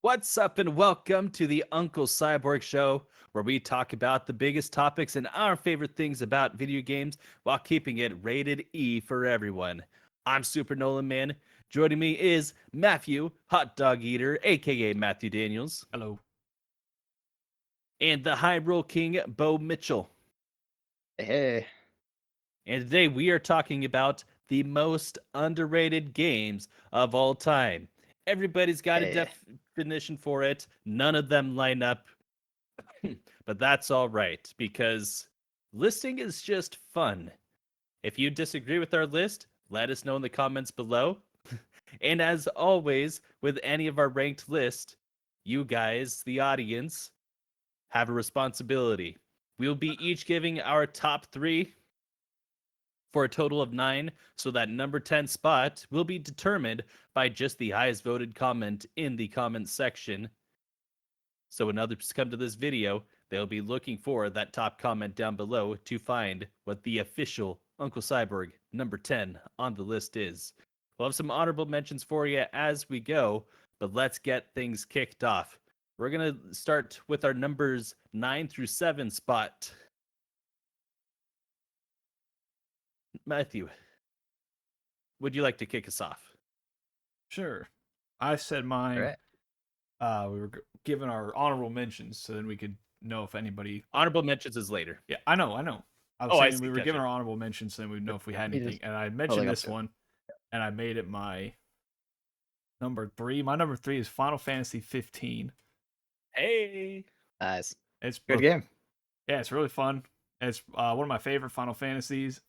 What's up, and welcome to the Uncle Cyborg Show, where we talk about the biggest topics and our favorite things about video games while keeping it rated E for everyone. I'm SuperNolanMan. Joining me is Mafew, Hot Dog Eater, aka Matthew Daniels, Hello. and the TheHyruleKing, Bo Mitchell. Hey, And today we are talking about the most underrated games of all time. Everybody's got a hey. definition for it. None of them line up. But that's all right, because listing is just fun. If you disagree with our list, let us know in the comments below. And as always, with any of our ranked list, you guys, the audience, have a responsibility. We'll be each giving our top 3 for a total of 9, so that number 10 spot will be determined by just the highest voted comment in the comments section. So when others come to this video, they'll be looking for that top comment down below to find what the official Uncle Cyborg number 10 on the list is. We'll have some honorable mentions for you as we go, but let's get things kicked off. We're going to start with our numbers 9 through 7 spot. Matthew, would you like to kick us off? Sure. I said mine. All right. We were given our honorable mentions, so then we could know if anybody. Honorable mentions is later. Yeah, I know. I was Oh, I saying see, we were gotcha. given our honorable mentions, so then we'd know if we had You anything. just And I mentioned totally got this to it. one, and I made it my number 3. My number 3 is Final Fantasy 15. Hey. Nice. It's Good game. Yeah, it's really fun. It's one of my favorite Final Fantasies.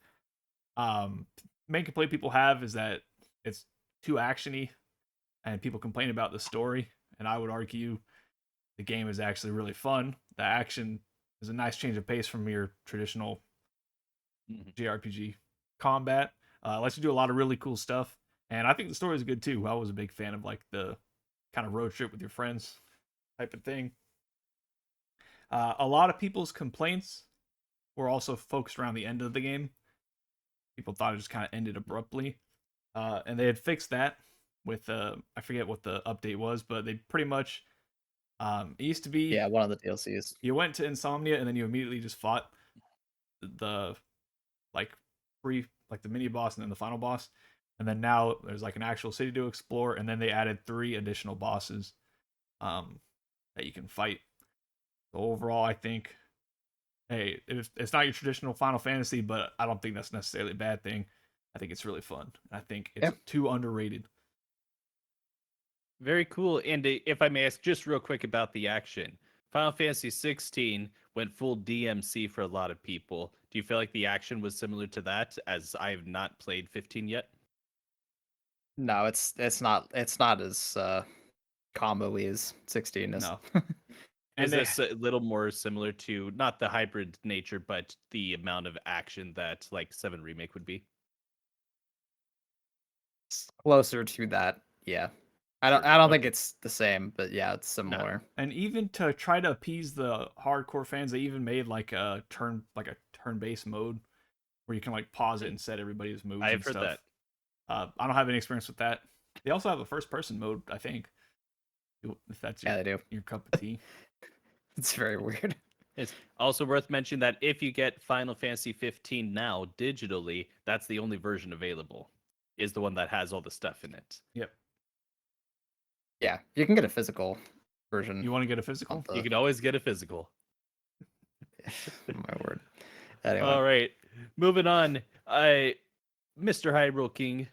Main complaint people have is that it's too actiony, and people complain about the story. And I would argue the game is actually really fun. The action is a nice change of pace from your traditional JRPG combat. Lets you do a lot of really cool stuff, and I think the story is good too. I was a big fan of like the kind of road trip with your friends type of thing. A lot of people's complaints were also focused around the end of the game. People thought it just kind of ended abruptly, and they had fixed that with I forget what the update was, but they pretty much it used to be Yeah, one of the DLCs. you went to Insomnia and then you immediately just fought the like the mini boss and then the final boss, and then now there's like an actual city to explore, and then they added 3 additional bosses that you can fight. So overall, I think, hey, it's not your traditional Final Fantasy, but I don't think that's necessarily a bad thing. I think it's really fun. I think it's too underrated. Very cool. And if I may ask just real quick about the action, Final Fantasy 16 went full DMC for a lot of people. Do you feel like the action was similar to that, as I have not played 15 yet? No, it's not as combo-y as 16 is. No. Is And they, this a little more similar to not the hybrid nature, but the amount of action that like 7 Remake would be? It's closer to that. Yeah. I don't think it's the same, but yeah, it's similar. and even to try to appease the hardcore fans, they even made like a turn-based mode where you can like pause it and set everybody's moves I've and heard stuff. that. I don't have any experience with that. They also have a first-person mode, I think. If that's Yeah, they do. your cup of tea. It's very weird. It's also worth mentioning that if you get Final Fantasy 15 now digitally, that's the only version available, is the one that has all the stuff in it. Yep. Yeah, you can get a physical version. You want to get a physical? You can always get a physical. My word. Anyway. All right, moving on. Mr. TheHyruleKing,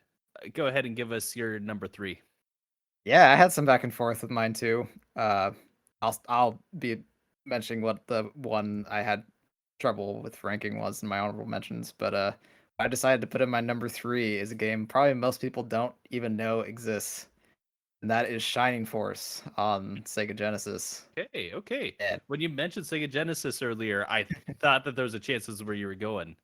go ahead and give us your number 3. Yeah, I had some back and forth with mine too. I'll be mentioning what the one I had trouble with ranking was in my honorable mentions, but I decided to put in my number 3 is a game probably most people don't even know exists, and that is Shining Force on Sega Genesis. Okay. Yeah. When you mentioned Sega Genesis earlier, I thought that there was a chance this is where you were going.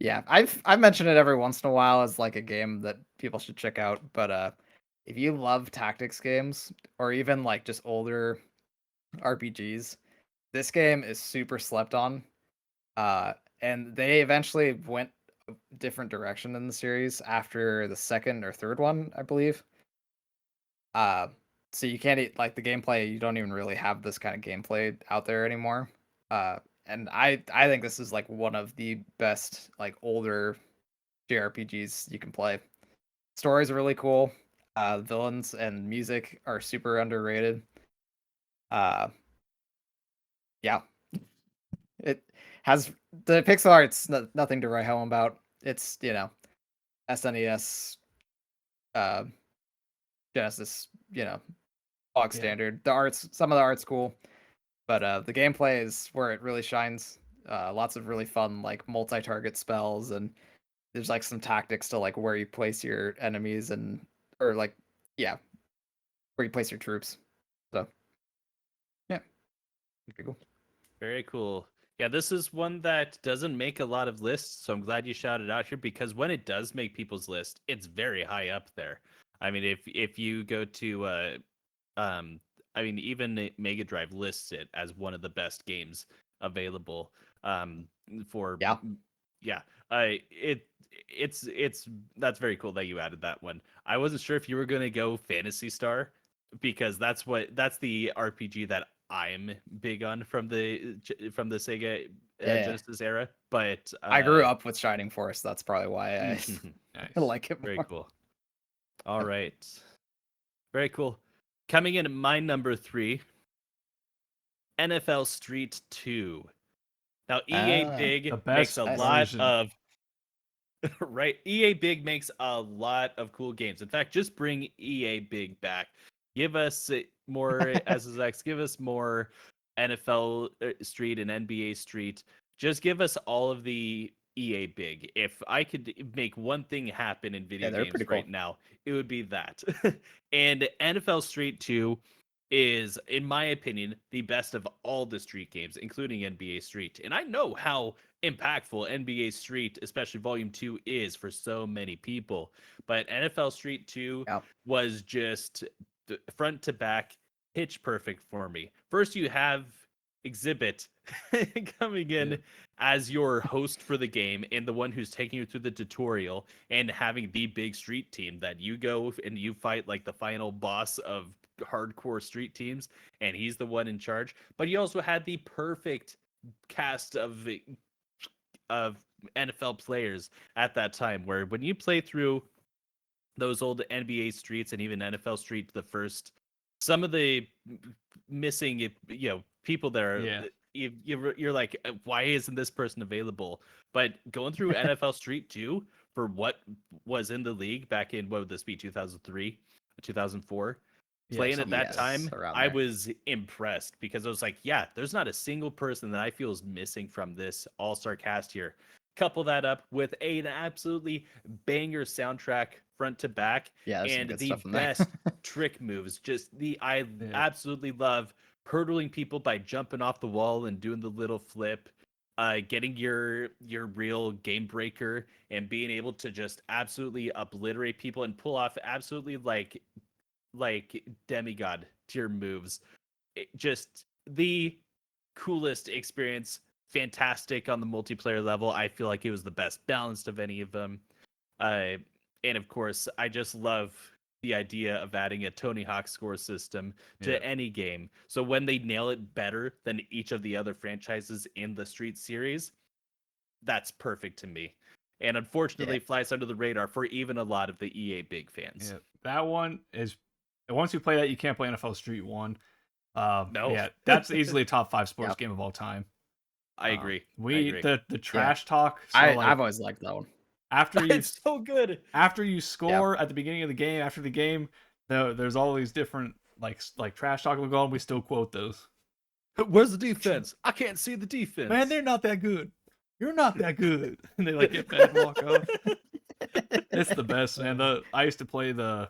Yeah, I've mentioned it every once in a while as like a game that people should check out, but if you love tactics games or even like just older RPGs, this game is super slept on. And they eventually went a different direction in the series after the second or third one, I believe. Uh, so you can't like the gameplay. You don't even really have this kind of gameplay out there anymore. And I think this is like one of the best like older JRPGs you can play. Story's really cool. Villains and music are super underrated. Uh, yeah, it has the pixel art's nothing to write home about. It's SNES, uh, Genesis, bog Yeah. standard. Some of the art's cool, but the gameplay is where it really shines. Lots of really fun like multi-target spells, and there's like some tactics to like where you place your enemies or like yeah, where you place your troops. So yeah, pretty cool. Very cool. Yeah, this is one that doesn't make a lot of lists, so I'm glad you shouted out here because when it does make people's list, it's very high up there. I mean, if you go to um I mean even Mega Drive lists it as one of the best games available for Yeah, yeah. It's that's very cool that you added that one. I wasn't sure if you were going to go Phantasy Star because that's the RPG that I'm big on from the Sega yeah. Genesis era, but I grew up with Shining Force. That's probably why I Nice. like it very more. cool. All right. Very cool. Coming in at my number 3, NFL Street 2. Now EA Ah, Big The makes best a nice. lot version. of right. EA Big makes a lot of cool games. In fact, just bring EA Big back. Give us more SSX. Give us more NFL Street and NBA Street. Just give us all of the EA Big. If I could make one thing happen in Yeah, video they're pretty games cool. right now, it would be that. And NFL Street 2 is, in my opinion, the best of all the Street games, including NBA Street. And I know how impactful NBA Street, especially Volume 2, is for so many people. But NFL Street 2 Yeah, was just front to back pitch perfect for me. First, you have Exhibit coming in Yep. as your host for the game and the one who's taking you through the tutorial and having the big street team that you go and you fight like the final boss of hardcore street teams, and he's the one in charge. But you also had the perfect cast of NFL players at that time, where when you play through those old NBA streets and even NFL Street, the first, some of the missing, people there, Yeah. you're like, why isn't this person available? But going through NFL Street 2 for what was in the league back in, what would this be, 2003, 2004? Yeah. Playing at Something like that that. time, around I there. was impressed because I was like, yeah, there's not a single person that I feel is missing from this all-star cast here. Couple that up with an absolutely banger soundtrack front to back Yeah, there's some and good the stuff in there. best trick moves. I Yeah. absolutely love hurdling people by jumping off the wall and doing the little flip, getting your real game breaker and being able to just absolutely obliterate people and pull off absolutely like demigod tier moves. Just the coolest experience. Fantastic on the multiplayer level. I feel like it was the best balanced of any of them. Uh, and of course, I just love the idea of adding a Tony Hawk score system to Yeah. any game. So when they nail it better than each of the other franchises in the Street series, that's perfect to me. And Yeah, unfortunately, flies under the radar for even a lot of the EA big fans. Yeah. That one is. Once you play that, you can't play NFL Street 1. No, Yeah, that's easily a top 5 yeah. sports game of all time. I agree. I We agree. the Yeah. trash talk. So like I've always liked that one. after you It's so good. after you Yeah. score at the beginning of the game, after the game, there's all these different like trash talk going on. We still quote those. Where's the defense? I can't see the defense. Man, they're not that good. You're not that good. And they like get mad and walk off. It's the best, man. I used to play the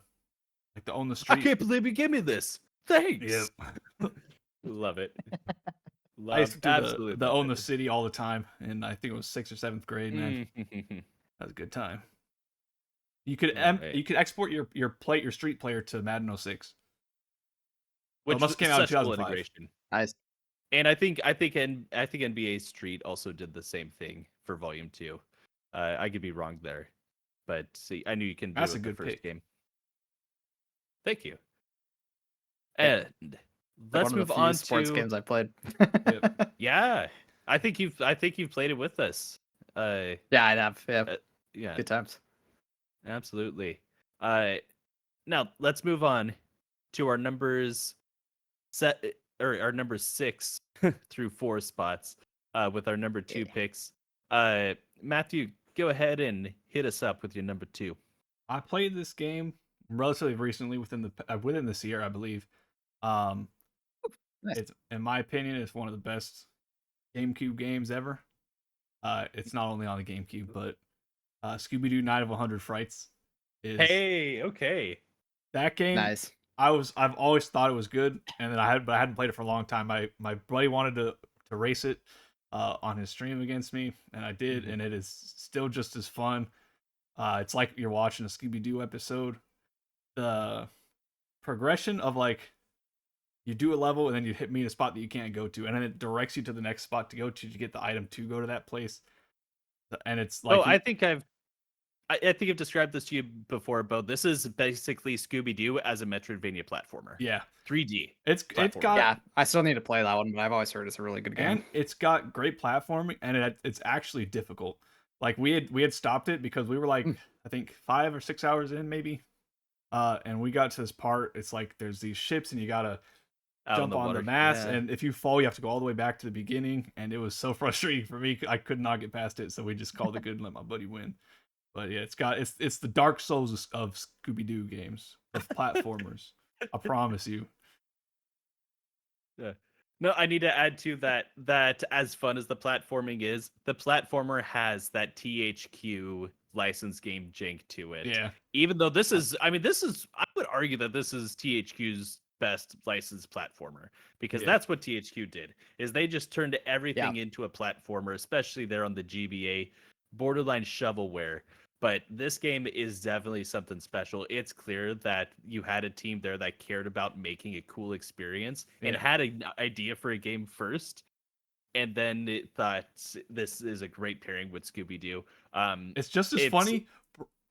Own the I Street. can't believe you gave me this. Thanks. Yep. Love it. I used to do Absolutely the love Own the it. City all the time, and I think it was 6th or 7th grade, man. Mhm. That was a good time. You could Right. you could export your street player to Madden 06. Well, it Which must was have came out in such cool 2005. integration. Nice. And I think NBA Street also did the same thing for Volume 2. I could be wrong there, but see, I knew you can do That's it a in the good first pick. game. Thank you. And Like let's one of move the few on sports to games I played. yeah. I think you've played it with us. Yeah, I'd have. Yeah, Yeah, good times. absolutely. Uh, now let's move on to our numbers set or our number 6 through 4 spots. With our number 2 picks. Matthew, go ahead and hit us up with your number 2. I played this game relatively recently within this year, I believe. Um, Nice. it's in my opinion, it's one of the best GameCube games ever. It's not only on the GameCube, but Scooby Doo Night of 100 Frights is Hey, okay. that game. Nice. I've always thought it was good, and then I hadn't played it for a long time. My buddy wanted to race it on his stream against me, and I did, and it is still just as fun. It's like you're watching a Scooby Doo episode. The progression of like you do a level and then you hit me in a spot that you can't go to, and then it directs you to the next spot to go to get the item to go to that place. And it's like I think I think I've described this to you before, Bo. This is basically Scooby Doo as a Metroidvania platformer. yeah, 3D. it's platformer. got Yeah, I still need to play that one, but I've always heard it's a really good game. and it's got great platforming, and it's actually difficult. Like we had stopped it because we were like I think 5 or 6 hours in maybe, and we got to this part. It's like there's these ships and you gotta jump on the mast, and if you fall, you have to go all the way back to the beginning. And it was so frustrating for me. I could not get past it, so we just called it good and let my buddy win. But yeah, it's the Dark Souls of Scooby Doo games of platformers. I promise you. Yeah. No, I need to add to that as fun as the platforming is, the platformer has that THQ license game jank to it. Yeah. Even though this is, I would argue that this is THQ's best licensed platformer, because that's what THQ did, is they just turned everything into a platformer, especially there on the GBA, borderline shovelware. But this game is definitely something special. It's clear that you had a team there that cared about making a cool experience and had an idea for a game first, and then it thought this is a great pairing with Scooby Doo. It's just as funny.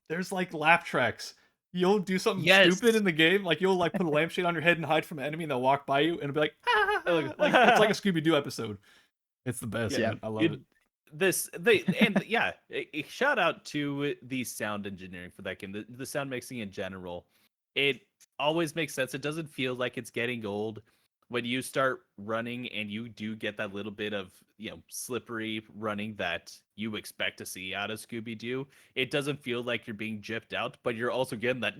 There's like laugh tracks. You'll do something stupid in the game, like you'll like put a lampshade on your head and hide from an enemy, and they'll walk by you, and it'll be like, like it's like a Scooby Doo episode. It's the best. Yeah, I love it. A shout out to the sound engineering for that game, the sound mixing in general. It always makes sense. It doesn't feel like it's getting old when you start running, and you do get that little bit of slippery running that you expect to see out of Scooby-Doo. It doesn't feel like you're being gypped out, but you're also getting that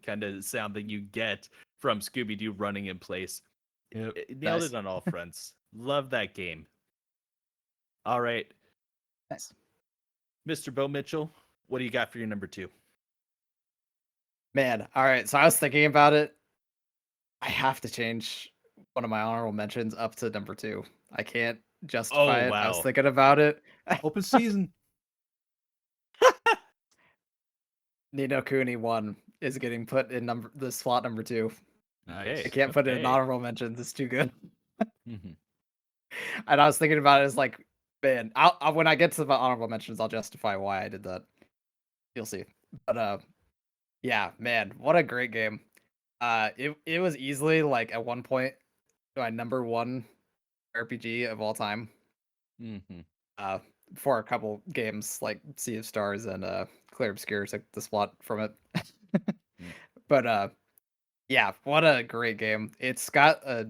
kind of sound that you get from Scooby-Doo running in place. It nailed it on all fronts. Love that game. All right. Nice. Mr. Bo Mitchell, what do you got for your number 2? Man, all right. So I was thinking about it. I have to change one of my honorable mentions up to number 2. I can't justify it. I was thinking about it. Open season. Ni no Kuni 1 is getting put in the slot number 2. Nice. I can't put it in honorable mentions. It's too good. Mm-hmm. And I was thinking about it as like, man, I'll when I get to the honorable mentions, I'll justify why I did that. You'll see. But yeah, man, what a great game. It was easily like at one point my number 1 RPG of all time. Mm-hmm. For a couple games like Sea of Stars and Clear Obscure took the spot from it. But yeah, what a great game. It's got a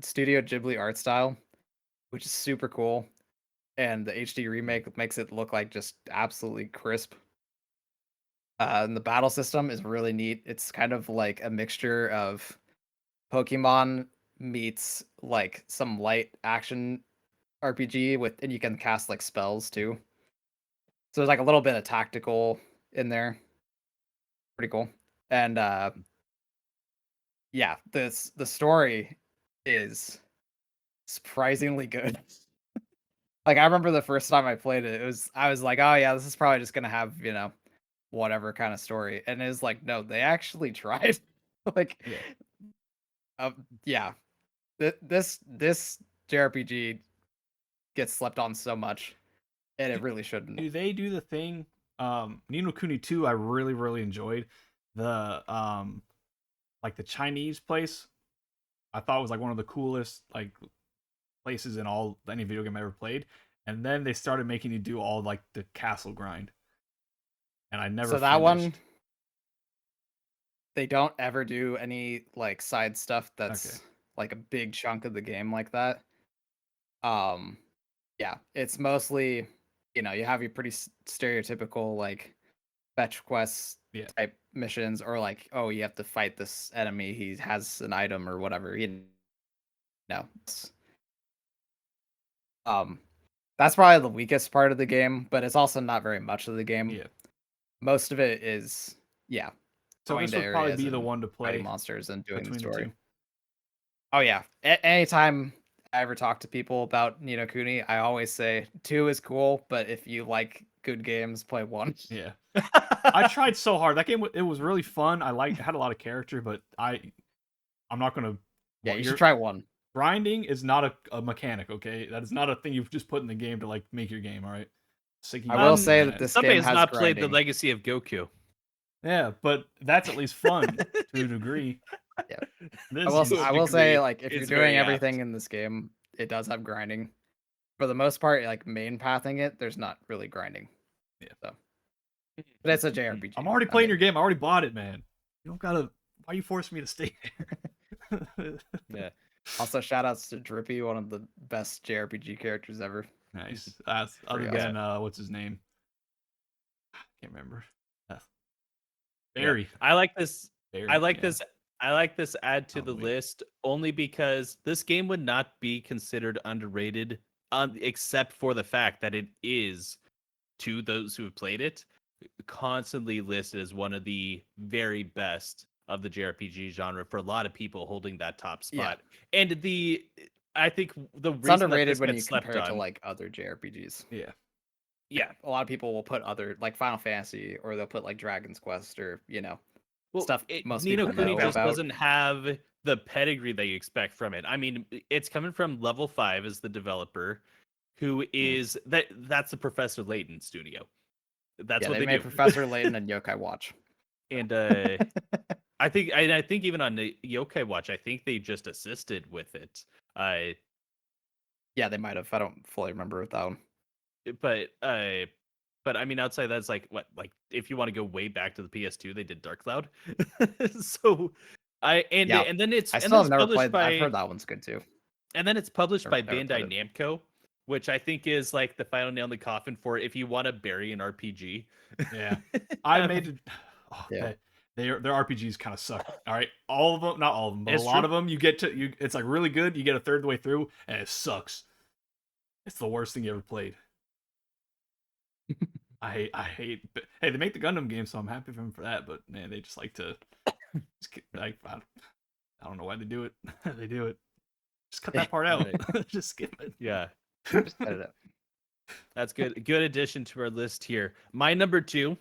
Studio Ghibli art style, which is super cool. And the HD remake makes it look like just absolutely crisp. And the battle system is really neat. It's kind of like a mixture of Pokemon meets like some light action RPG and you can cast like spells too. So there's like a little bit of tactical in there. Pretty cool. And yeah, the story is surprisingly good. Like I remember the first time I played it, I was like, oh yeah, this is probably just gonna have, whatever kind of story. And it was like, no, they actually tried. Like yeah. This JRPG gets slept on so much. And it really shouldn't. Do they do the thing? Ni no Kuni 2, I really, really enjoyed. The like the Chinese place, I thought was like one of the coolest like places in all any video game I ever played. And then they started making you do all like the castle grind, and I never So that one, finished. they don't ever do any like side stuff Okay. that's like a big chunk of the game like that. Um, yeah, it's mostly, you have your pretty stereotypical like fetch quests Yeah. type missions, or like, oh, you have to fight this enemy. He has an item or whatever. It's- Um, that's probably the weakest part of the game, but it's also not very much of the game. Yeah. Most of it is, yeah, So going this to would probably areas be the and one to fighting play monsters and doing the between the story. two. Oh yeah. Anytime I ever talk to people about Ni no Kuni, I always say 2 is cool, but if you like good games, play 1. Yeah. I tried so hard. That game it was really fun. It had a lot of character, but I'm not gonna. Yeah, you should Your try 1. grinding is not a mechanic. Okay, that is not a thing you've just put in the game to like make your game. All right. Sinking I will in say that. that this Somebody game has has not played the grinding. Legacy of Goku. Yeah, but that's at least fun to a degree. Yeah. This I will say, degree, like, if you're it's very doing apt. everything in this game, it does have grinding. For the most part, like main pathing it, there's not really grinding. Yeah. So, but it's a JRPG. I'm already I playing mean, your game. I already bought it, man. You don't gotta. Why are you forcing me to stay there? Yeah. Also, shout outs to Drippy, one of the best JRPG characters ever. Nice. That's other Pretty than what's his name? Can't remember. Yeah. Barry. I like this. Barry. I like yeah. this. I like this add to Oh, the wait. list only because this game would not be considered underrated, except for the fact that it is, to those who have played it, constantly listed as one of the very best of the JRPG genre for a lot of people, holding that top spot. And I think the It's reason that underrated this when gets you slept compare it to on, like other JRPGs. Yeah. yeah, A lot of people will put other like Final Fantasy, or they'll put like Dragon's Quest, or well, stuff most Ni no people Kuni know just about. doesn't have the pedigree that you expect from it. I mean, it's coming from Level 5 as the developer, who is that's the Professor Layton studio. That's Yeah, what they they made do. Professor Layton and Yokai Watch. And I think even on the Yokai Watch, I think they just assisted with it. Yeah, they might have. I don't fully remember with that one. But I mean, outside that's like what, like if you want to go way back to the PS2, they did Dark Cloud. So Yeah, and then it's I and still then have it's never published played. I've by heard that one's good too. and then it's published by Never played Bandai it. Namco, which I think is like the final nail in the coffin for if you want to bury an RPG. Yeah. I made it. Oh, Yeah. their RPGs kind of suck. All right, all of them, not all of them, but It's a lot true. of them. You get to you. It's like really good. You get a third of the way through, and it sucks. It's the worst thing you ever played. I hate. Hey, they make the Gundam game, so I'm happy for them for that. But man, they just like to. Like, I don't know why they do it. They do it. Just cut that part out. Just skip it. Yeah, Just edit it. that's good. Good addition to our list here. My number 2,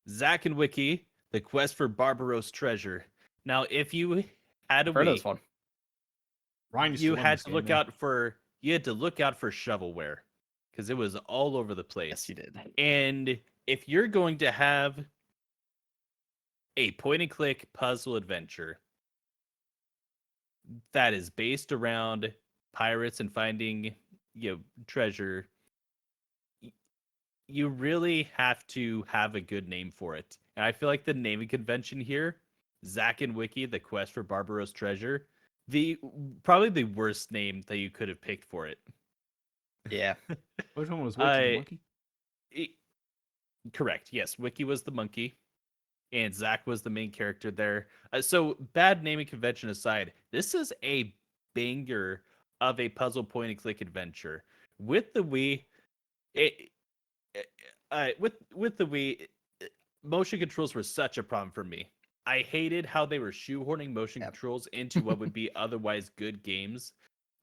Zack and Wiki, The Quest for Barbaros Treasure. Now, if you had to Heard of wait, this one. Ryan used you to love had this to game, look man. out for shovelware, because it was all over the place. Yes, you did. And if you're going to have a point and click puzzle adventure that is based around pirates and finding, treasure, you really have to have a good name for it. And I feel like the naming convention here, Zack and Wiki, The Quest for Barbaros Treasure, probably the worst name that you could have picked for it. Yeah. Which one was Wiki? The monkey? Correct. Yes, Wiki was the monkey, and Zack was the main character there. So bad naming convention aside, this is a banger of a puzzle point and click adventure. With the Wii, with the Wii, motion controls were such a problem for me. I hated how they were shoehorning motion controls into what would be otherwise good games.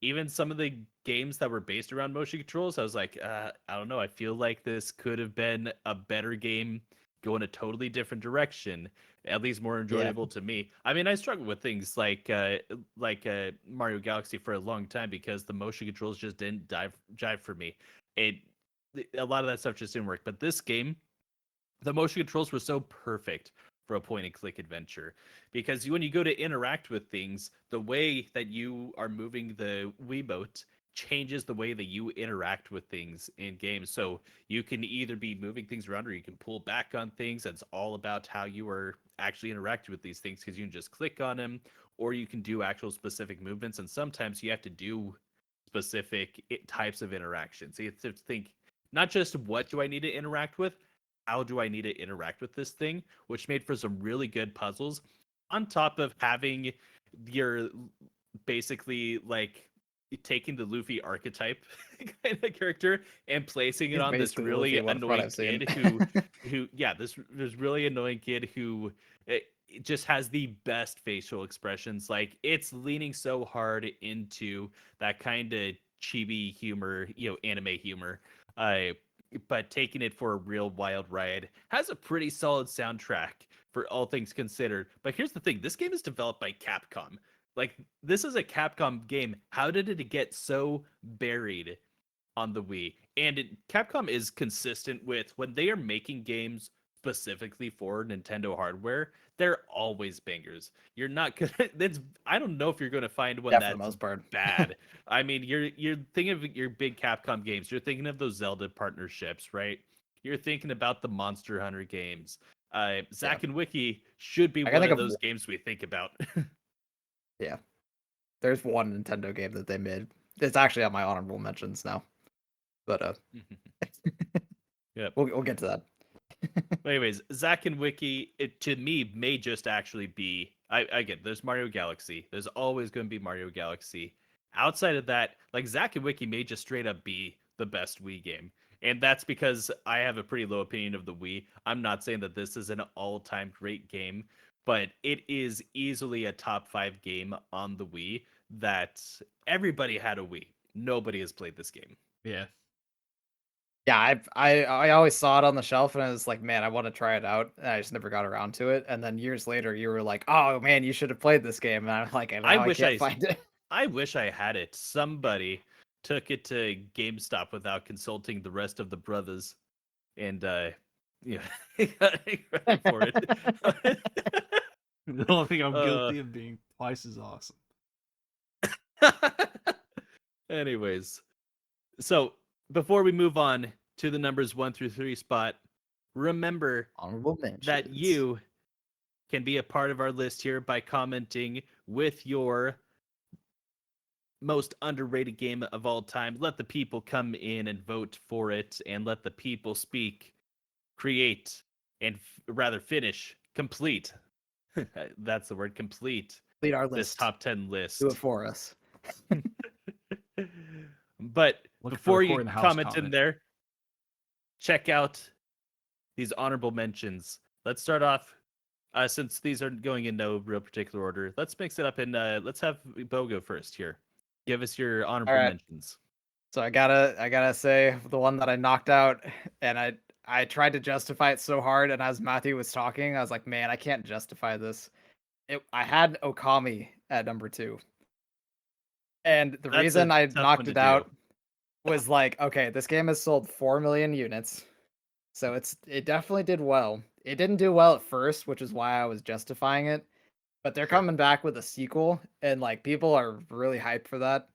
Even some of the games that were based around motion controls, I was like, I don't know. I feel like this could have been a better game, going a totally different direction, at least more enjoyable to me. I mean, I struggled with things like Mario Galaxy for a long time because the motion controls just didn't jive for me. A lot of that stuff just didn't work. But this game, the motion controls were so perfect for a point and click adventure. Because when you go to interact with things, the way that you are moving the Wiimote changes the way that you interact with things in games. So you can either be moving things around or you can pull back on things. That's all about how you are actually interacting with these things, because you can just click on them or you can do actual specific movements. And sometimes you have to do specific types of interactions. So you have to think not just what do I need to interact with, how do I need to interact with this thing, which made for some really good puzzles on top of having your basically like taking the Luffy archetype kind of character and placing it He's on this basically really Luffy, what annoying I've seen. kid who yeah, this really annoying kid who it just has the best facial expressions. Like it's leaning so hard into that kind of chibi humor, anime humor. But taking it for a real wild ride. Has a pretty solid soundtrack for all things considered. But here's the thing, this game is developed by Capcom. Like, this is a Capcom game. How did it get so buried on the Wii? And Capcom is consistent with when they are making games specifically for Nintendo hardware, they're always bangers. You're not gonna that's I don't know if you're gonna find one Yeah, for the that's most part. bad. I mean, you're thinking of your big Capcom games. You're thinking of those Zelda partnerships, right? You're thinking about the Monster Hunter games. Zack and Wiki should be I can one think of of those games we think about. Yeah. There's one Nintendo game that they made. It's actually on my honorable mentions now. But Yep. we'll get to that. Anyways, Zack and Wiki, it to me may just actually be. I get there's Mario Galaxy. There's always going to be Mario Galaxy. Outside of that, like Zack and Wiki may just straight up be the best Wii game, and that's because I have a pretty low opinion of the Wii. I'm not saying that this is an all-time great game, but it is easily a top 5 game on the Wii. That everybody had a Wii. Nobody has played this game. Yeah. Yeah, I always saw it on the shelf and I was like, man, I want to try it out. And I just never got around to it. And then years later, you were like, oh man, you should have played this game. And I'm like, and now I can't find it. I wish I had it. Somebody took it to GameStop without consulting the rest of the brothers, and yeah, got credit for it. The only thing I'm guilty of being twice as awesome. Anyways, so before we move on to the numbers 1 through 3 spot, remember Honorable mentions. that you can be a part of our list here by commenting with your most underrated game of all time. Let the people come in and vote for it, and let the people speak, create, and rather finish, complete. That's the word, complete. Complete our This list. top 10 list. Do it for us. But Looking before for the you Core in the House comment in comment. there, check out these honorable mentions. Let's start off. Since these are going in no real particular order, let's mix it up and let's have Bo go first here. Give us your honorable right. mentions. So I gotta say the one that I knocked out, and I tried to justify it so hard, and as Matthew was talking, I was like, man, I can't justify this. I had Okami at number 2, and the That's reason a I tough knocked one to it do. out was like, okay, this game has sold 4 million units, so it definitely did well. It didn't do well at first, which is why I was justifying it, but they're Sure. coming back with a sequel, and like people are really hyped for that.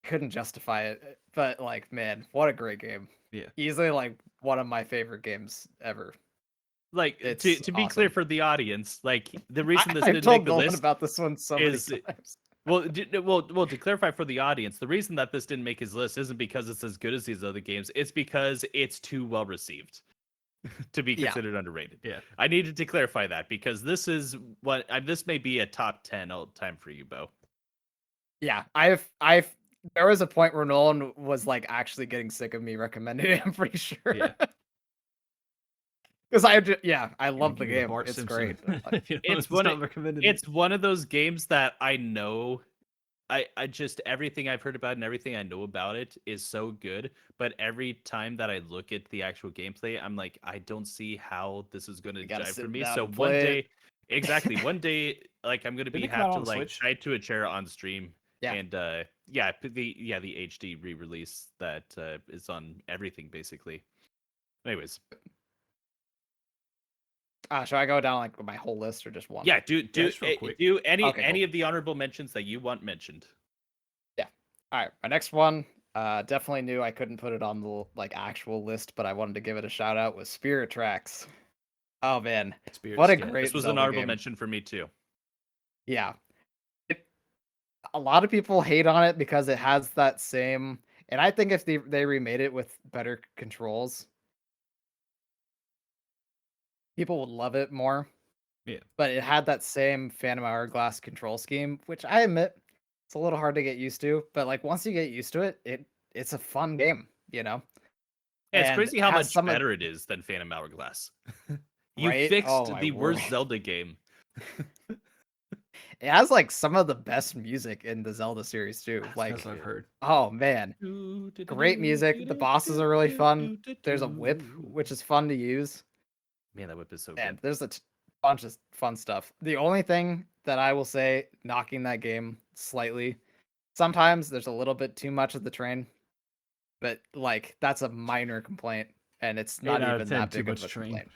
Couldn't justify it, but like, man, what a great game! Yeah. Easily like one of my favorite games ever. Like It's to be clear awesome. for the audience, like the reason this I've didn't told make the Nolan list about this one so many is times. well, to clarify for the audience, the reason that this didn't make his list isn't because it's as good as these other games. It's because it's too well received to be Yeah. considered underrated. Yeah. I needed to clarify that because this is what this may be a top 10 all time for you, Bo. Yeah, I've there was a point where Nolan was like actually getting sick of me recommending it. I'm pretty sure. Yeah. Because I love the Give me game. Bart It's Simpson. great. If you It's notice, one of- not recommended. It's one of those games that I know I just everything I've heard about and everything I know about it is so good, but every time that I look at the actual gameplay, I'm like, I don't see how this is going to You gotta jive for sit me. down So and one play day, it. exactly, one day, like I'm gonna Didn't be it come have out to on like Switch? tie to a chair on stream, Yeah. and the HD re-release that is on everything basically. Anyways, Should I go down like my whole list or just one? Yeah, do just real quick. any Okay, any cool. of the honorable mentions that you want mentioned. All right, my next one. Definitely knew I couldn't put it on the like actual list, but I wanted to give it a shout out. Was Spirit Tracks. Oh man, Spirit what a Skit. great This was an Zelda honorable game. mention for me too. Yeah, a lot of people hate on it because it has that same. And I think if they remade it with better controls, people would love it more. Yeah. But it had that same Phantom Hourglass control scheme, which I admit it's a little hard to get used to. But like once you get used to it, it's a fun game, you know. Yeah, it's And crazy how has much some of better it is than Phantom Hourglass. You right. Oh fixed my the word! worst Zelda game. It has like some of the best music in the Zelda series too. That's Like, I've heard. oh man, great music. The bosses are really fun. There's a whip, which is fun to use. Man, that whip is so And good. there's a bunch of fun stuff. The only thing that I will say knocking that game slightly, sometimes there's a little bit too much of the train, but like that's a minor complaint, and it's 8 not out of even 10, that too big of much a train. complaint.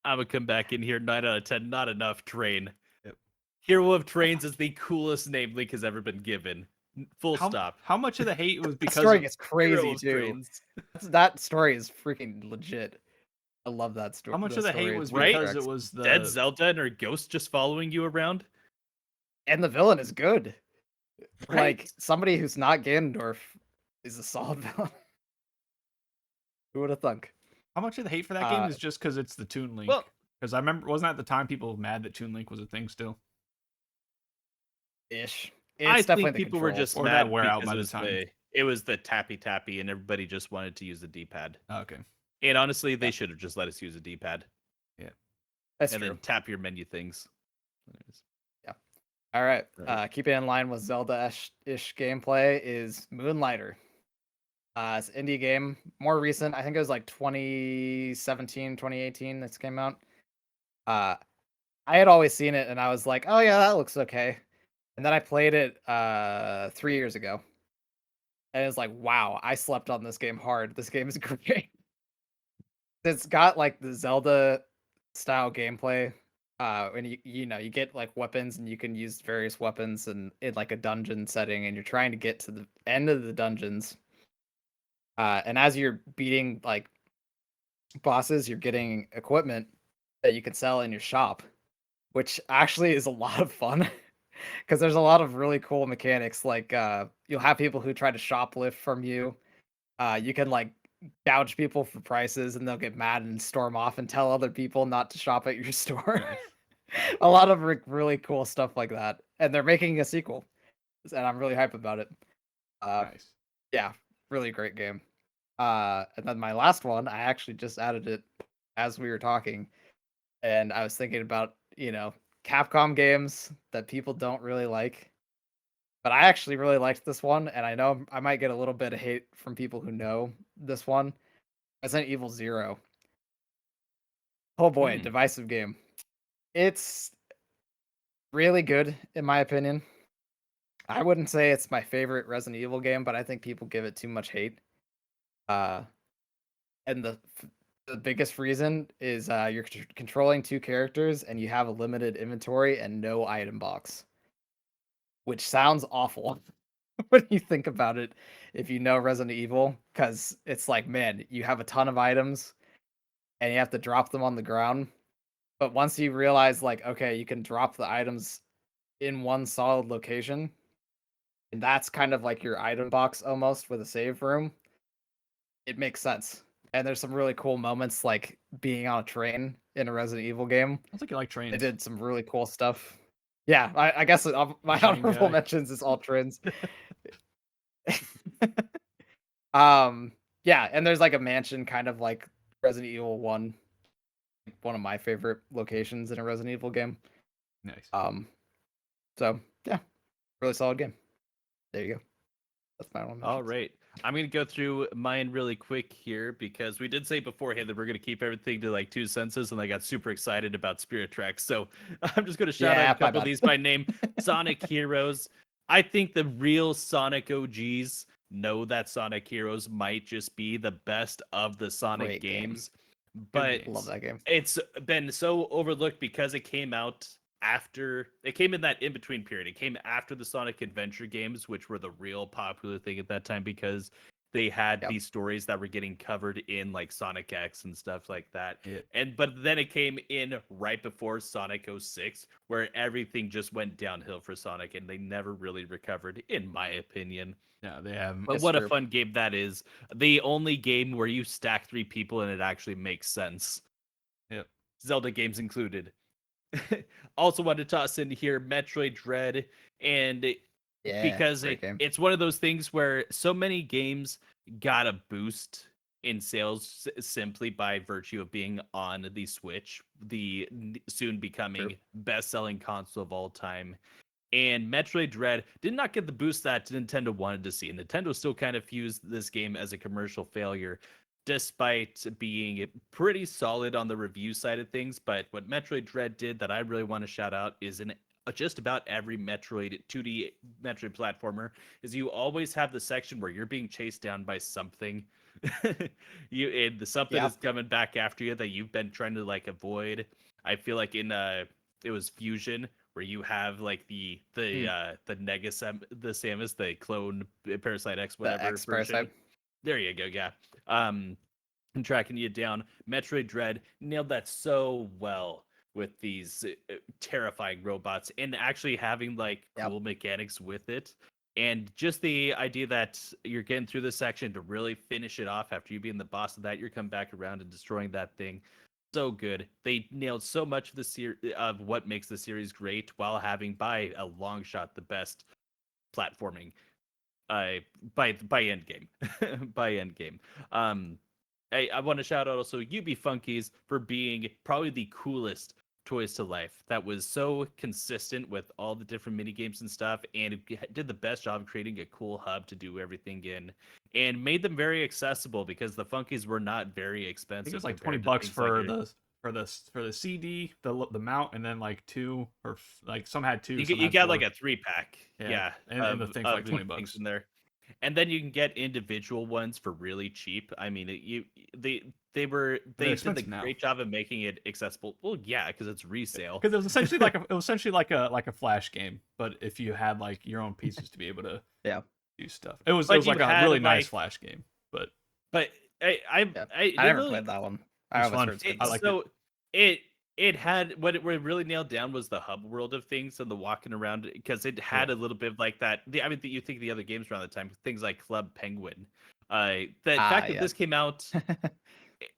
I'm gonna come back in here 9 out of 10. Not enough train. Yep. Hero of Trains is the coolest name Link has ever been given. Full stop. How much of the hate was That because story of gets Hero crazy of too. Trains. That story is freaking legit. I love that story. how much of the hate was Right? because it was Dead the Zelda and her ghost just following you around. and the villain is good. Right? Like somebody who's not Ganondorf is a solid villain. Who would have thunk? how much of the hate for that game Uh, is just because it's the Toon Link? Well, Because I remember, wasn't at the time people mad that Toon Link was a thing still? Ish. I It's definitely think the people were controls. just Or that mad wear out because by it the was time. the tappy tappy and everybody just wanted to use the D-pad. Oh, okay. And honestly, they Yeah. should have just let us use a D-pad That's and true. then tap your menu things. All right. Right. Keep it in line with Zelda-ish gameplay is Moonlighter. It's an indie game, more recent. I think it was like 2017, 2018 this came out. I had always seen it and I was like, oh yeah, that looks okay. And then I played it 3 years ago. And it's like, wow, I slept on this game hard. This game is great. It's got like the Zelda style gameplay. And you get like weapons and you can use various weapons and in like a dungeon setting and you're trying to get to the end of the dungeons. And as you're beating like bosses, you're getting equipment that you can sell in your shop, which actually is a lot of fun because there's a lot of really cool mechanics. Like you'll have people who try to shoplift from you. You can like gouge people for prices and they'll get mad and storm off and tell other people not to shop at your store. Nice. A lot of really cool stuff like that. And they're making a sequel. And I'm really hyped about it. Nice. Yeah, really great game. And then my last one, I actually just added it as we were talking. And I was thinking about, Capcom games that people don't really like. But I actually really liked this one, and I know I might get a little bit of hate from people who know this one. Resident Evil 0. Oh boy, divisive game. It's really good in my opinion. I wouldn't say it's my favorite Resident Evil game, but I think people give it too much hate. And the biggest reason is you're controlling two characters and you have a limited inventory and no item box, which sounds awful when you think about it. If you know Resident Evil, because it's like, man, you have a ton of items and you have to drop them on the ground. But once you realize, like, okay, you can drop the items in one solid location, and that's kind of like your item box almost with a save room, it makes sense. And there's some really cool moments like being on a train in a Resident Evil game. Sounds like you like trains. They did some really cool stuff. Yeah, I guess my Train honorable guy. mentions is all trains. Yeah, and there's like a mansion kind of like Resident Evil 1, one of my favorite locations in a Resident Evil game. Nice. So yeah, really solid game. There you go. That's my one. All right. I'm going to go through mine really quick here because we did say beforehand that we're going to keep everything to like 2 sentences, and I got super excited about Spirit Tracks. So I'm just going to shout Yeah, out a my couple of bad. these by name. Sonic Heroes. I think the real Sonic OGs know that Sonic Heroes might just be the best of the Sonic Great game. games. but Love that game. it's been so overlooked because it came out after it came in that in between period. It came after the Sonic Adventure games, which were the real popular thing at that time because they had Yep. these stories that were getting covered in like Sonic X and stuff like that. Yeah. But then it came in right before Sonic 06, where everything just went downhill for Sonic and they never really recovered, in my opinion. Yeah, they have. But It's what a true. fun game that is. The only game where you stack 3 people and it actually makes sense. Yep. Zelda games included. Also wanted to toss in here Metroid Dread, and Yeah, because great game. it's one of those things where so many games got a boost in sales simply by virtue of being on the Switch, the soon becoming best-selling console of all time. And Metroid Dread did not get the boost that Nintendo wanted to see. Nintendo still kind of views this game as a commercial failure, despite being pretty solid on the review side of things. But what Metroid Dread did that I really want to shout out is in just about every Metroid 2D Metroid platformer is you always have the section where you're being chased down by something. And the something is coming back after you that you've been trying to like avoid. I feel like in it was Fusion where you have like the Samus, the clone Parasite X, whatever The X version. Parasite. There you go, yeah. And tracking you down. Metroid Dread nailed that so well with these terrifying robots and actually having like cool mechanics with it. And just the idea that you're getting through this section to really finish it off after you being the boss of that, you're coming back around and destroying that thing. So good. They nailed so much of of what makes the series great while having by a long shot the best platforming by Endgame. By Endgame. I want to shout out also UB Funkies for being probably the coolest Toys to Life that was so consistent with all the different mini games and stuff, and it did the best job creating a cool hub to do everything in, and made them very accessible because the Funkies were not very I expensive. think it was like compared to $20 things for like the CD, the mount, and then like two or like some had two. you got like a 3-pack, and the thing for like $20 in there. And then you can get individual ones for really cheap. I mean, they did the great job of making it accessible. Well, yeah, because it's resale. Because it was essentially like a Flash game, but if you had like your own pieces to be able to do stuff, it was like a really nice Flash game. But I never played that one. I always heard it had what it really nailed down was the hub world of things and the walking around because it had a little bit of like that. You think the other games around the time, things like Club Penguin. The fact that this came out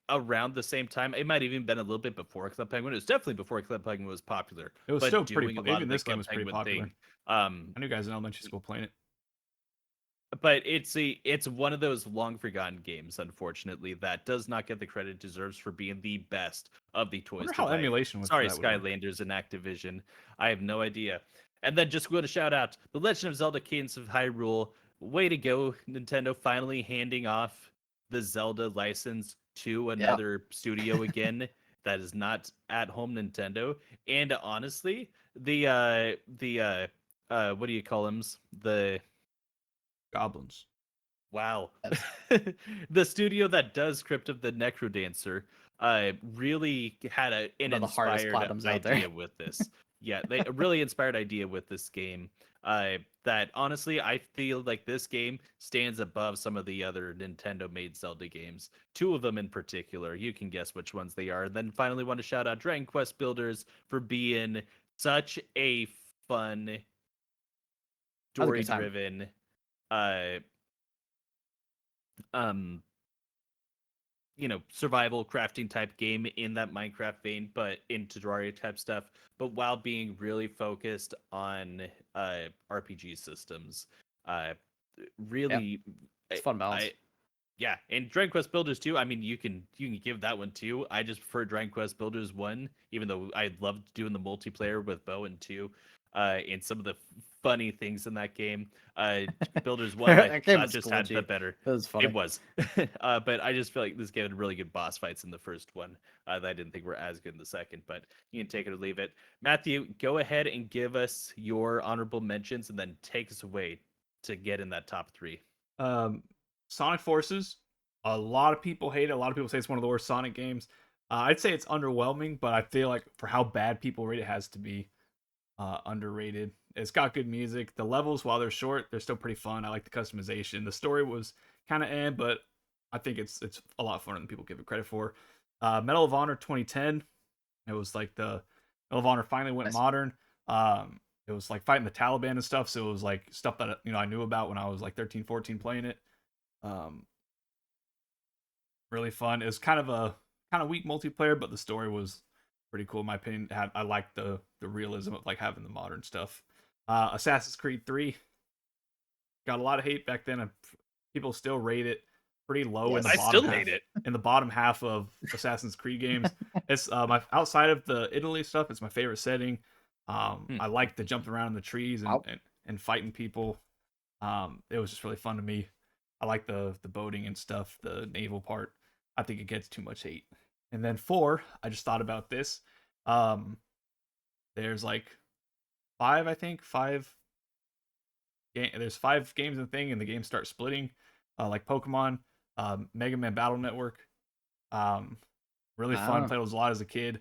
around the same time, it might have even been a little bit before Club Penguin. It was definitely before Club Penguin was popular. It was still pretty. Even this game was pretty popular. I knew guys in elementary school playing it. But it's one of those long forgotten games, unfortunately, that does not get the credit it deserves for being the best of the Toys to Life. Emulation was Sorry, Skylanders and Activision. I have no idea. And then just going to shout out The Legend of Zelda: Cadence of Hyrule. Way to go, Nintendo, finally handing off the Zelda license to another studio again that is not at home Nintendo. And honestly, the what do you call them? The Goblins. Wow. The studio that does Crypt of the Necrodancer really had an inspired idea with this. Yeah, they really inspired idea with this game. That honestly, I feel like this game stands above some of the other Nintendo-made Zelda games. 2 of them in particular. You can guess which ones they are. And then finally want to shout out Dragon Quest Builders for being such a fun, story-driven survival crafting type game in that Minecraft vein, but in Terraria type stuff, but while being really focused on RPG systems. Really it's fun balance. And Dragon Quest Builders 2, I mean, you can give that one too. I just prefer Dragon Quest Builders 1, even though I loved doing the multiplayer with Bo and 2. And some of the funny things in that game. Builders 1 I just had the better. It was funny. It was. But I just feel like this game had really good boss fights in the first one that I didn't think were as good in the second, but you can take it or leave it. Matthew, go ahead and give us your honorable mentions and then take us away to get in that top 3. Sonic Forces. A lot of people hate it. A lot of people say it's one of the worst Sonic games. I'd say it's underwhelming, but I feel like for how bad people rate it, has to be underrated. It's got good music. The levels, while they're short, they're still pretty fun. I like the customization. The story was kind of but I think it's a lot funner than people give it credit for. Medal of Honor 2010. It was like the Medal of Honor finally went Nice. modern. It was like fighting the Taliban and stuff, so it was like stuff that I knew about when I was like 13, 14 playing it. Um, really fun. It was kind of weak multiplayer, but the story was pretty cool in my opinion. I liked the realism of like having the modern stuff. Assassin's Creed 3 got a lot of hate back then, and people still rate it pretty low in the Yes. I bottom still half. hate it. In the bottom half of Assassin's Creed games, it's my outside of the Italy stuff. It's my favorite setting. I like the jumping around in the trees Wow. and fighting people. It was just really fun to me. I like the boating and stuff, the naval part. I think it gets too much hate. And then 4, I just thought about this. There's like 5, I think, 5 there's 5 games in the thing, and the games start splitting. Like Pokemon, Mega Man Battle Network. Really fun. Ah. Played those a lot as a kid.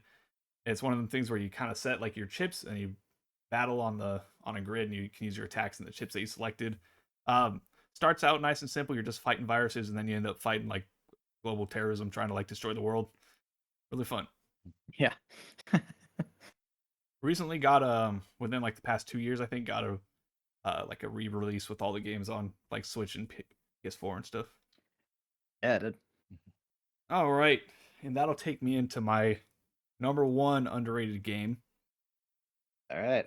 It's one of the things where you kind of set like your chips and you battle on a grid, and you can use your attacks and the chips that you selected. Starts out nice and simple. You're just fighting viruses, and then you end up fighting like global terrorism, trying to like destroy the world. Really fun. Yeah. Recently got within like the past 2 years, I think got a like a re-release with all the games on like Switch and PS4 and stuff. Yeah, it did. All right, and that'll take me into my number 1 underrated game. All right.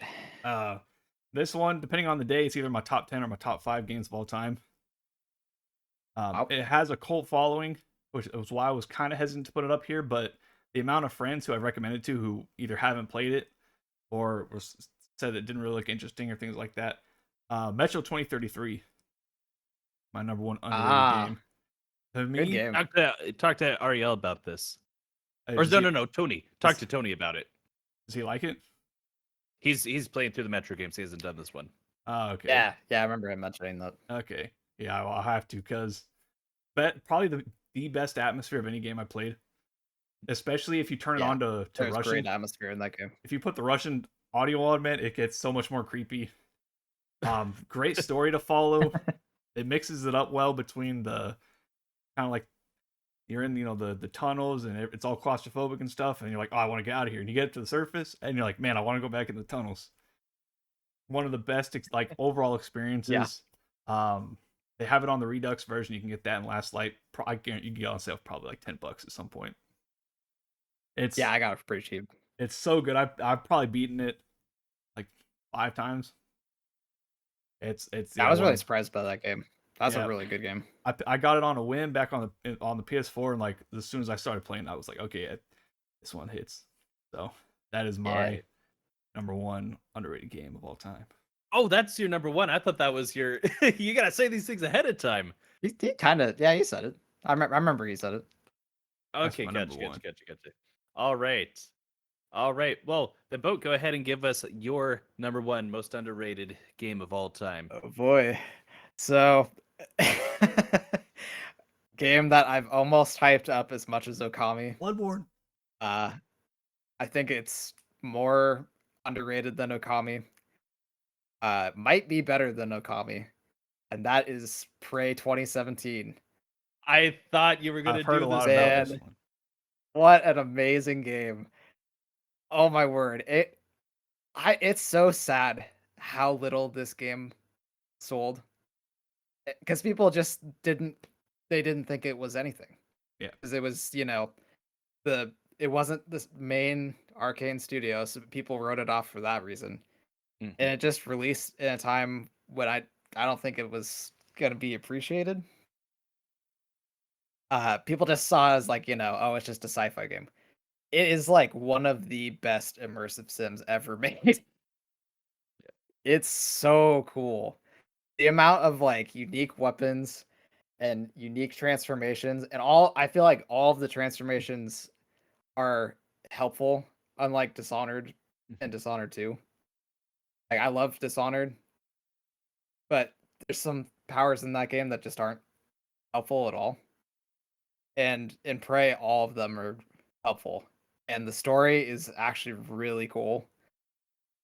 This one, depending on the day, it's either my top 10 or my top 5 games of all time. Wow. It has a cult following, which was why I was kind of hesitant to put it up here. But the amount of friends who I recommended to who either haven't played it or said it didn't really look interesting or things like that. Metro 2033, my number 1 underrated game. To Good me, game. Talk to Ariel about this. Or does he, no, Tony. Talk to Tony about it. does he like it? He's playing through the Metro games. He hasn't done this one. Oh, okay. Yeah, I remember him mentioning that. Okay. Yeah, I'll have to, because probably the best atmosphere of any game I played. Especially if you turn it on to There's Russian. great atmosphere in that game. If you put the Russian audio on, man, it gets so much more creepy. Great story to follow. It mixes it up well between the kind of like you're in the tunnels, and it's all claustrophobic and stuff, and you're like, oh, I want to get out of here, and you get to the surface, and you're like, man, I want to go back in the tunnels. One of the best like overall experiences. They have it on the Redux version. You can get that in Last Light. I guarantee you can get on sale for probably like $10 at some point. Yeah, I got it for pretty cheap. It's so good. I've probably beaten it like 5 times. It's I was really surprised by that game. That's Yeah. a really good game. I got it on a whim back on the PS4, and like as soon as I started playing, I was like, okay, this one hits. So that is my number 1 underrated game of all time. Oh, that's your number 1. I thought that was your. You gotta say these things ahead of time. He kind of, yeah, he said it. I remember he said it. Okay, my gotcha. number 1. All right. Well, then, Boat, go ahead and give us your number 1 most underrated game of all time. Oh boy. So, game that I've almost hyped up as much as Okami. Bloodborne. I think it's more underrated than Okami. Might be better than Okami, and that is Prey 2017. I thought you were gonna I've heard do a lot this. about this Man. one. What an amazing game! Oh my word! It's so sad how little this game sold, because people just didn't think it was anything. Yeah, because it was it wasn't this main Arcane studio, so people wrote it off for that reason. Mhm. And it just released in a time when I don't think it was gonna be appreciated. People just saw it as like, oh, it's just a sci-fi game. It is like one of the best immersive sims ever made. It's so cool. The amount of like unique weapons and unique transformations, and I feel like all of the transformations are helpful, unlike Dishonored and Dishonored 2. Like, I love Dishonored, but there's some powers in that game that just aren't helpful at all. And in Prey, all of them are helpful, and the story is actually really cool.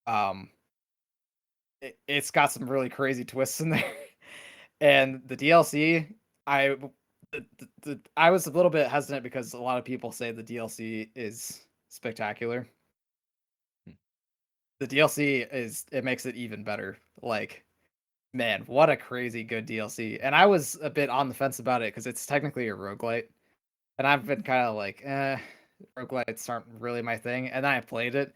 Um, it's got some really crazy twists in there, and the DLC, I I was a little bit hesitant because a lot of people say the DLC is spectacular. Hmm. The DLC it makes it even better. Like, man, what a crazy good DLC. And I was a bit on the fence about it because it's technically a roguelite. And I've been kind of like, roguelites aren't really my thing. And then I played it.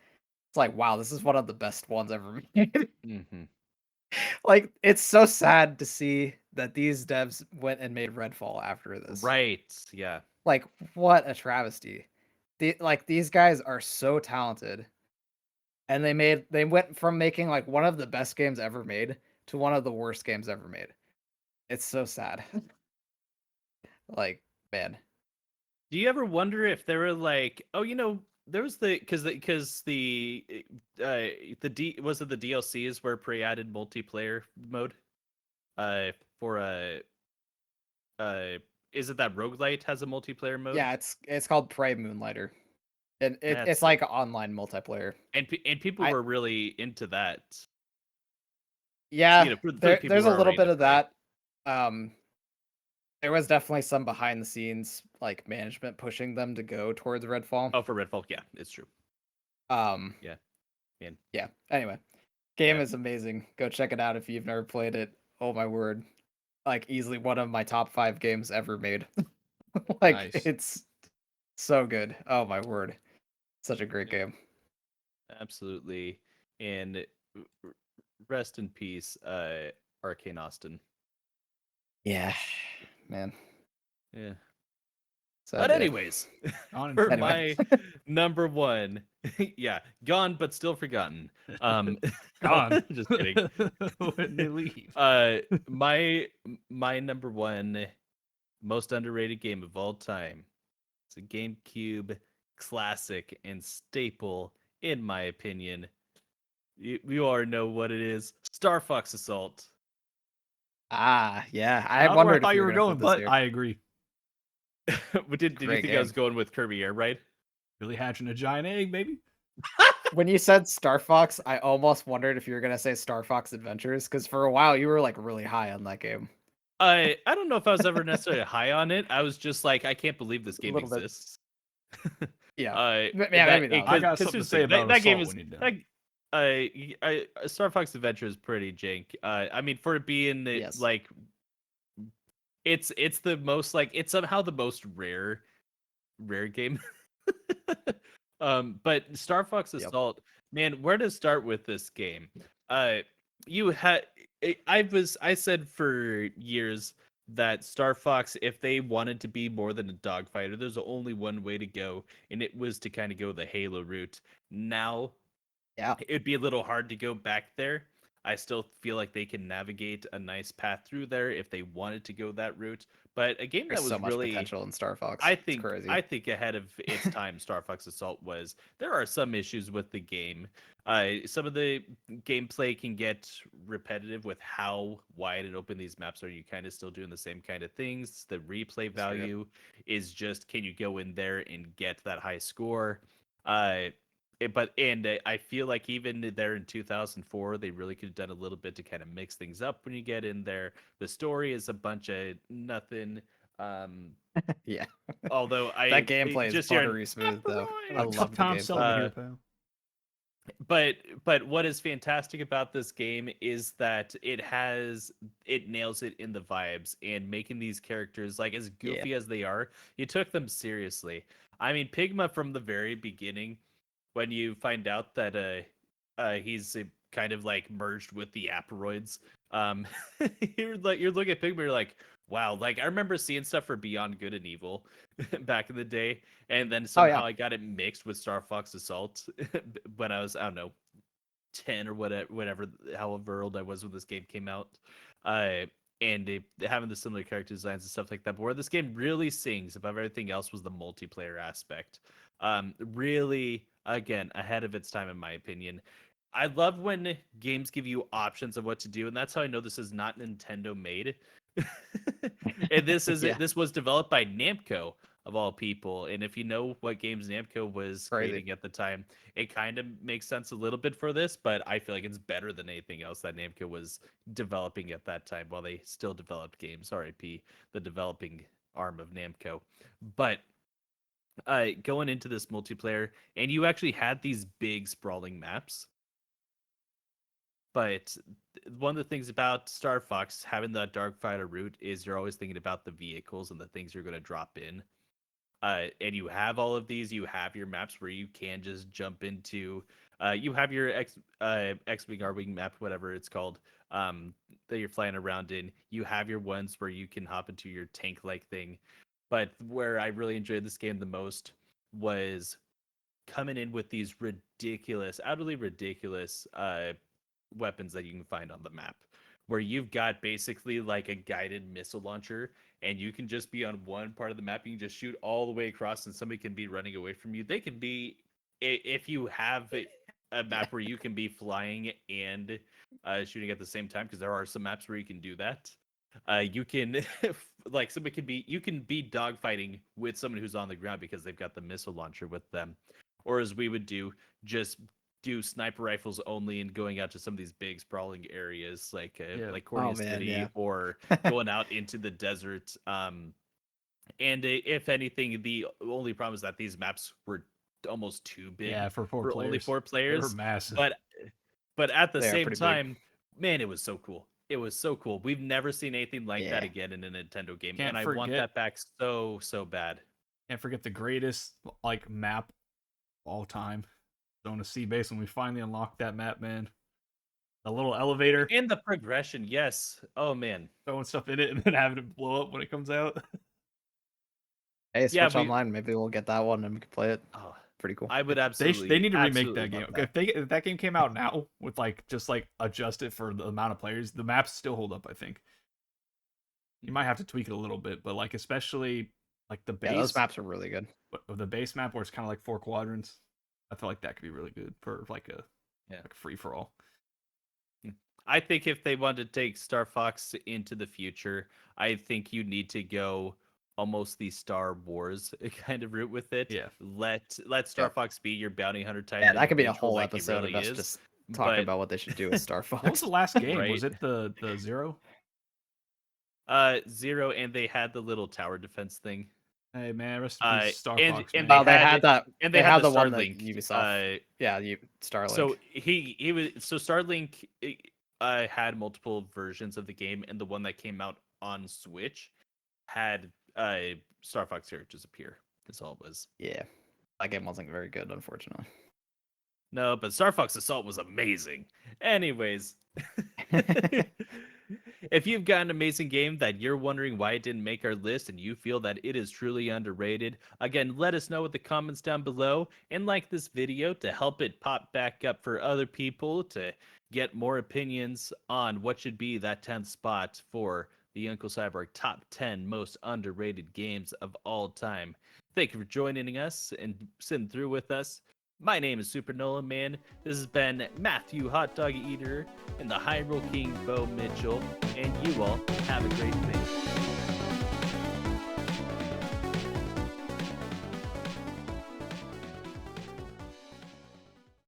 It's like, wow, this is one of the best ones ever made. Mm-hmm. Like, it's so sad to see that these devs went and made Redfall after this. Right. Yeah. Like, what a travesty. These guys are so talented. And they went from making like one of the best games ever made to one of the worst games ever made. It's so sad. Like, man. Do you ever wonder if they were like, oh, there was because the D was it the DLCs where pre-added multiplayer mode for a is it that roguelite has a multiplayer mode? Yeah, it's called Prey Moonlighter. And That's it's sick. like online multiplayer. And people I were really into that. Yeah, For the people there's who a are little already bit into of Prey. that. Um there was definitely some behind the scenes like management pushing them to go towards Redfall. Oh, for Redfall, yeah, it's true. Um Yeah, man, yeah, anyway. Game yeah. is amazing. Go check it out if you've never played it. Oh my word. Like easily one of my top 5 games ever made. Like Nice. it's so good. Oh my word. Such a great Yeah, game. absolutely. And rest in peace, Arcane Austin. Yeah. Man. Yeah. Sad But day. anyways, On and for forgotten. Anyway. my number one, yeah, gone but still forgotten. Gone. Just kidding. When they leave. My number one most underrated game of all time. It's a GameCube classic and staple, in my opinion. You already know what it is. Star Fox Assault. Ah, yeah. I Not where I wondered if thought you you were were gonna going, put this but here. I agree. Did you Great think I was game. going with Kirby Air Ride? Really hatching a giant egg, maybe? When you said Star Fox, I almost wondered if you were gonna say Star Fox Adventures, because for a while you were like really high on that game. I don't know if I was ever necessarily high on it. I was just like, I can't believe this A game little bit. exists. Yeah. uh, Yeah, maybe that I one. got because something to here's the say thing, about that game Assault is when you're that, done. Star Fox Adventure is pretty jank. I mean, for it being Yes. like, it's the most like it's somehow the most rare game. But Star Fox Yep. Assault, man, where to start with this game? You had I said for years that Star Fox, if they wanted to be more than a dogfighter, there's only one way to go, and it was to kind of go the Halo route. Now Yeah. it'd be a little hard to go back there. I still feel like they can navigate a nice path through there if they wanted to go that route. But a game There's that so was much really, potential in Star Fox. I It's think crazy. I think ahead of its time, Star Fox Assault was. There are some issues with the game. Some of the gameplay can get repetitive with how wide and open these maps are. You kind of still doing the same kind of things. The replay That's true. value is just, can you go in there and get that high score? Uh, I feel like even there in 2004, they really could have done a little bit to kind of mix things up when you get in there. The story is a bunch of nothing. Yeah. Although That gameplay is just hearing buttery smooth though. I Tough love the time selling gameplay. it Uh, here, pal. but what is fantastic about this game is that it nails it in the vibes and making these characters, like, as Yeah. goofy as they are, you took them seriously. I mean, Pigma from the very beginning, when you find out that he's kind of like merged with the Aperoids, um you're looking at Pigma, you're like, wow, like I remember seeing stuff for Beyond Good and Evil back in the day, and then Oh yeah. somehow I got it mixed with Star Fox Assault when I was, I don't know, 10 or whatever, however old I was when this game came out. Uh, having the similar character designs and stuff like that. But where this game really sings above everything else was the multiplayer aspect. Really, again, ahead of its time, in my opinion. I love when games give you options of what to do, and that's how I know this is not Nintendo made. And Yeah. this was developed by Namco, of all people. And if you know what games Namco was Crazy. creating at the time, it kind of makes sense a little bit for this, but I feel like it's better than anything else that Namco was developing at that time while they still developed games. RIP, the developing arm of Namco. But going into this multiplayer, and you actually had these big sprawling maps. But one of the things about Star Fox having that Darkfighter route is you're always thinking about the vehicles and the things you're going to drop in. And you have all of these. You have your maps where you can just jump into. You have your X-wing, R-wing map, whatever it's called, that you're flying around in. You have your ones where you can hop into your tank-like thing. But where I really enjoyed this game the most was coming in with these ridiculous, utterly ridiculous weapons that you can find on the map, where you've got basically like a guided missile launcher, and you can just be on one part of the map. You can just shoot all the way across, and somebody can be running away from you. They can be, if you have a map where you can be flying and shooting at the same time, because there are some maps where you can do that. You can like you can be dogfighting with someone who's on the ground because they've got the missile launcher with them, or as we would just do sniper rifles only and going out to some of these big sprawling areas like Cornea City or going out into the desert. And if anything, the only problem is that these maps were almost too big for only 4 players. They were massive. But at the They are same pretty time, man, it was so cool. It was so cool. We've never seen anything like that again in a Nintendo game, and I want that back so bad. Can't forget the greatest like map of all time, Zona Sea Base, when we finally unlocked that map, man. The little elevator And the progression, yes. Oh man, throwing stuff in it and then having it blow up when it comes out. Hey, Switch Online. Maybe we'll get that one and we can play it. Oh, pretty cool. I would absolutely. They need to remake that game. That. If that game came out now with just adjust it for the amount of players, the maps still hold up. I think you might have to tweak it a little bit, but like especially like the base. Yeah, those maps are really good. The base map where it's kind of like 4 quadrants. I feel like that could be really good for like a free for all. I think if they wanted to take Star Fox into the future, I think you need to go almost the Star Wars kind of route with it. Yeah. Let Star Fox be your bounty hunter type. Yeah, that could be a whole episode of us just talking about what they should do with Star Fox. What was the last game? Right? Was it the Zero? Zero, and they had the little tower defense thing. Hey man, rest in peace, Star Fox. And they had that, and they had the one that Starlink. Ubisoft. Starlink. So Starlink had multiple versions of the game, and the one that came out on Switch had Star Fox characters appear. That's all it was. Yeah, that game wasn't very good, unfortunately. No, but Star Fox Assault was amazing. Anyways, if you've got an amazing game that you're wondering why it didn't make our list and you feel that it is truly underrated, again, let us know in the comments down below and like this video to help it pop back up for other people to get more opinions on what should be that 10th spot for the Uncle Cyborg top 10 most underrated games of all time. Thank you for joining us and sitting through with us. My name is SuperNolanMan. This has been Mafew Hot Dog Eater and the TheHyruleKing Bo Mitchell, and you all have a great day.